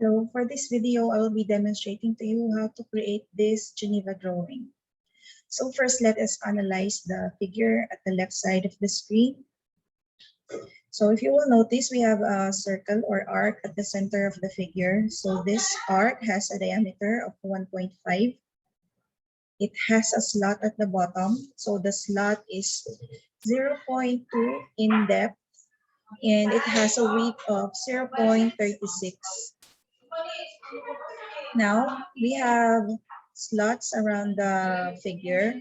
So for this video, I will be demonstrating to you how to create this Geneva drawing. So first, let us analyze the figure at the left side of the screen. So if you will notice, we have a circle or arc at the center of the figure. So this arc has a diameter of 1.5. It has a slot at the bottom. So the slot is 0.2 in depth and it has a width of 0.36. Now we have slots around the figure.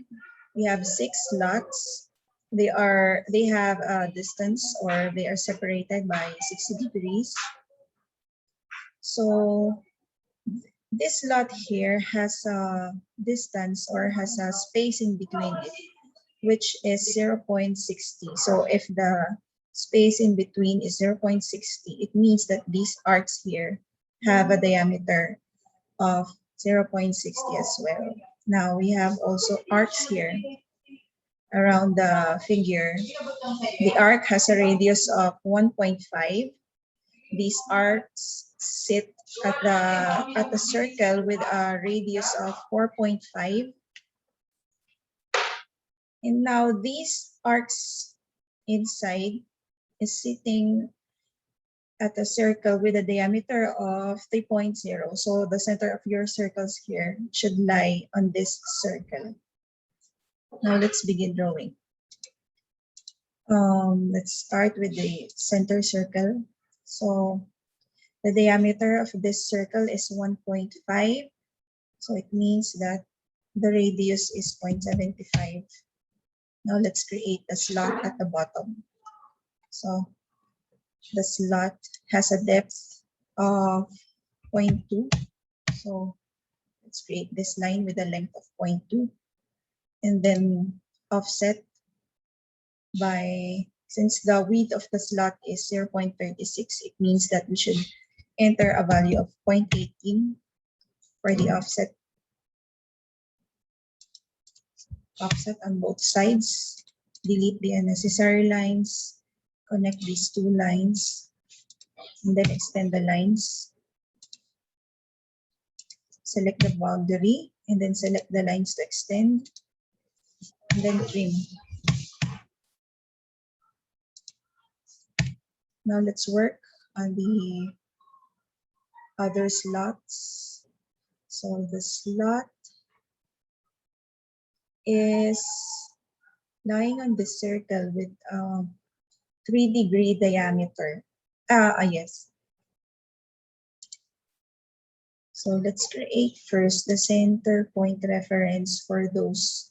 We have 6 slots. They have a distance, or they are separated by 60 degrees. So this slot here has a distance, or has a space in between it, which is 0.60. So if the space in between is 0.60, it means that these arcs here have a diameter of 0.60 as well. Now we have also arcs here around the figure. The arc has a radius of 1.5. These arcs sit at the circle with a radius of 4.5. And now these arcs inside is sitting at a circle with a diameter of 3.0. So the center of your circles here should lie on this circle. Now let's begin drawing. Let's start with the center circle. So the diameter of this circle is 1.5. So it means that the radius is 0.75. Now let's create a slot at the bottom. So the slot has a depth of 0.2. So let's create this line with a length of 0.2. And then offset by, since the width of the slot is 0.36, it means that we should enter a value of 0.18 for the offset. Offset on both sides. Delete the unnecessary lines. Connect these two lines. And then extend the lines. Select the boundary. And then select the lines to extend. And then trim. Now let's work on the other slots. So the slot is lying on the circle with 3-degree diameter. Yes. So let's create first the center point reference for those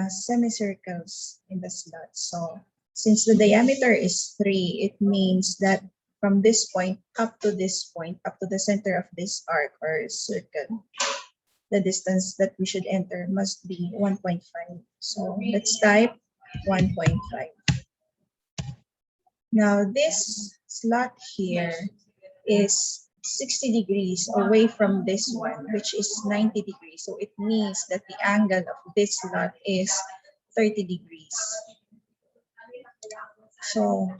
semicircles in the slot. So since the diameter is 3, it means that from this point up to this point, up to the center of this arc or circle, the distance that we should enter must be 1.5. So let's type 1.5. Now this slot here is 60 degrees away from this one, which is 90 degrees. So it means that the angle of this slot is 30 degrees. So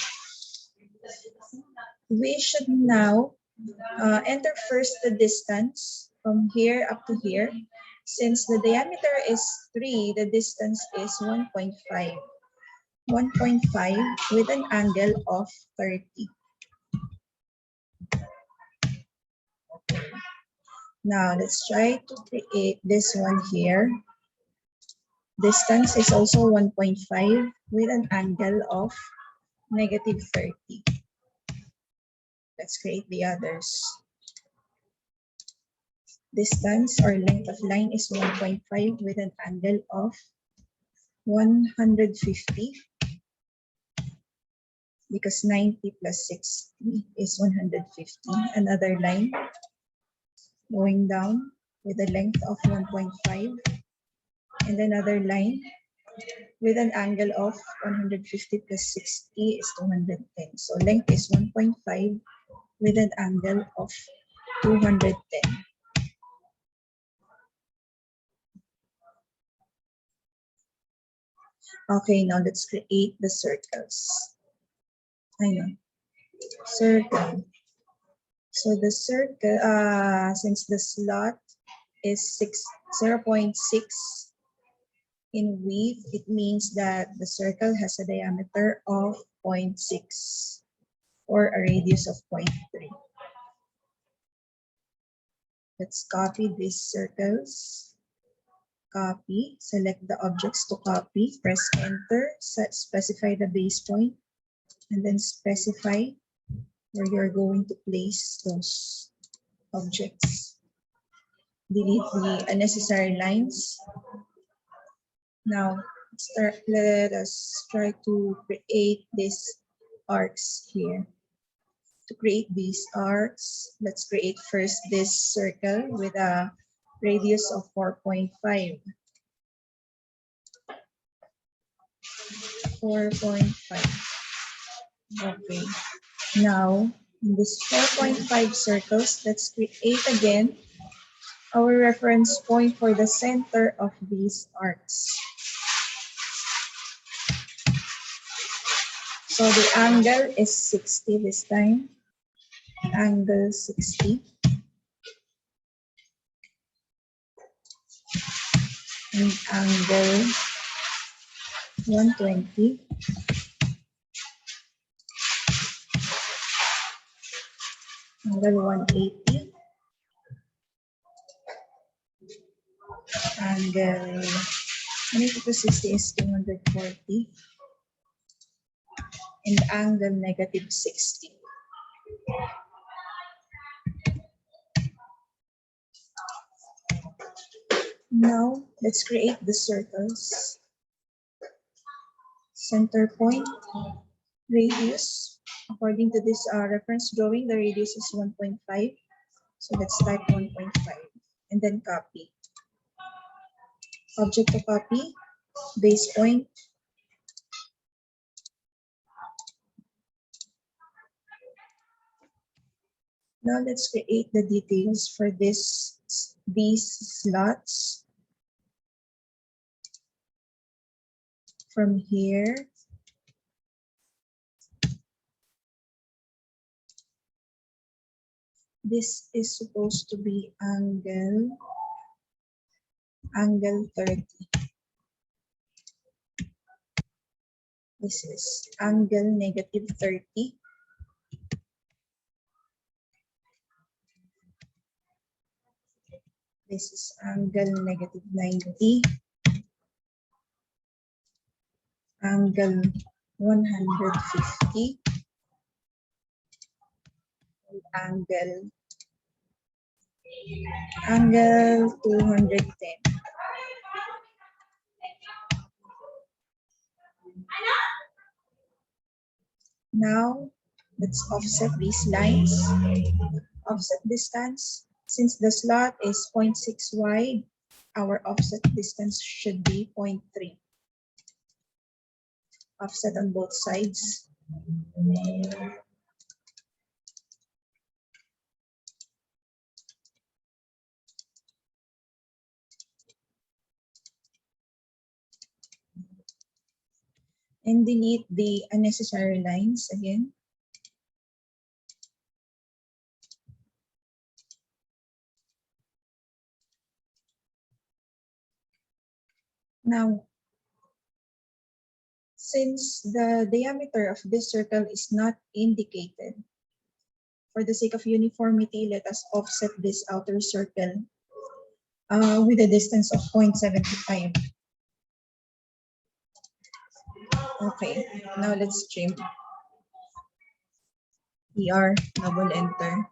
we should now enter first the distance from here up to here. Since the diameter is 3, the distance is 1.5. 1.5 with an angle of 30. Okay. Now let's try to create this one here. Distance is also 1.5 with an angle of -30. Let's create the others. Distance or length of line is 1.5 with an angle of 150, because 90 plus 60 is 150. Another line going down with a length of 1.5, and another line with an angle of 150 plus 60 is 210. So length is 1.5 with an angle of 210. Okay, now let's create the circles. I know. Circle. So the circle, since the slot is 0.6 in width, it means that the circle has a diameter of 0.6 or a radius of 0.3. Let's copy these circles. Copy, select the objects to copy, press enter, specify the base point, and then specify where you're going to place those objects. Delete the unnecessary lines. Now, let us try to create these arcs here. To create these arcs, let's create first this circle with a radius of 4.5. 4.5. Okay. Now, in this 4.5 circles, let's create again our reference point for the center of these arcs. So the angle is 60 this time. Angle 60. And angle 120. Angle 180. Angle 180 to 60 is 240. And angle negative 60. Now, let's create the circles. Center point, radius. According to this reference drawing, the radius is 1.5. So let's type 1.5 and then copy. Object to copy, base point. Now let's create the details for these slots. From here, this is supposed to be angle 30. This is angle negative 30. This is angle negative 90. Angle 150. And angle 210. Now, let's offset these lines. Offset distance. Since the slot is 0.6 wide, our offset distance should be 0.3. Offset on both sides. And delete the unnecessary lines again. Now, since the diameter of this circle is not indicated, for the sake of uniformity, let us offset this outer circle with a distance of 0.75. Okay, now let's trim. ER, double enter.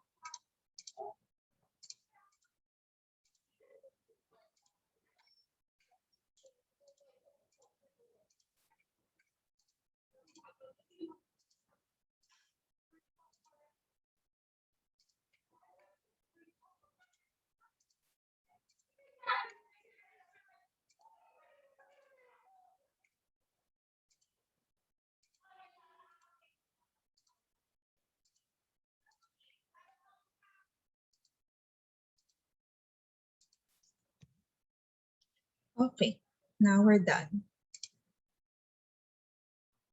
Okay, now we're done.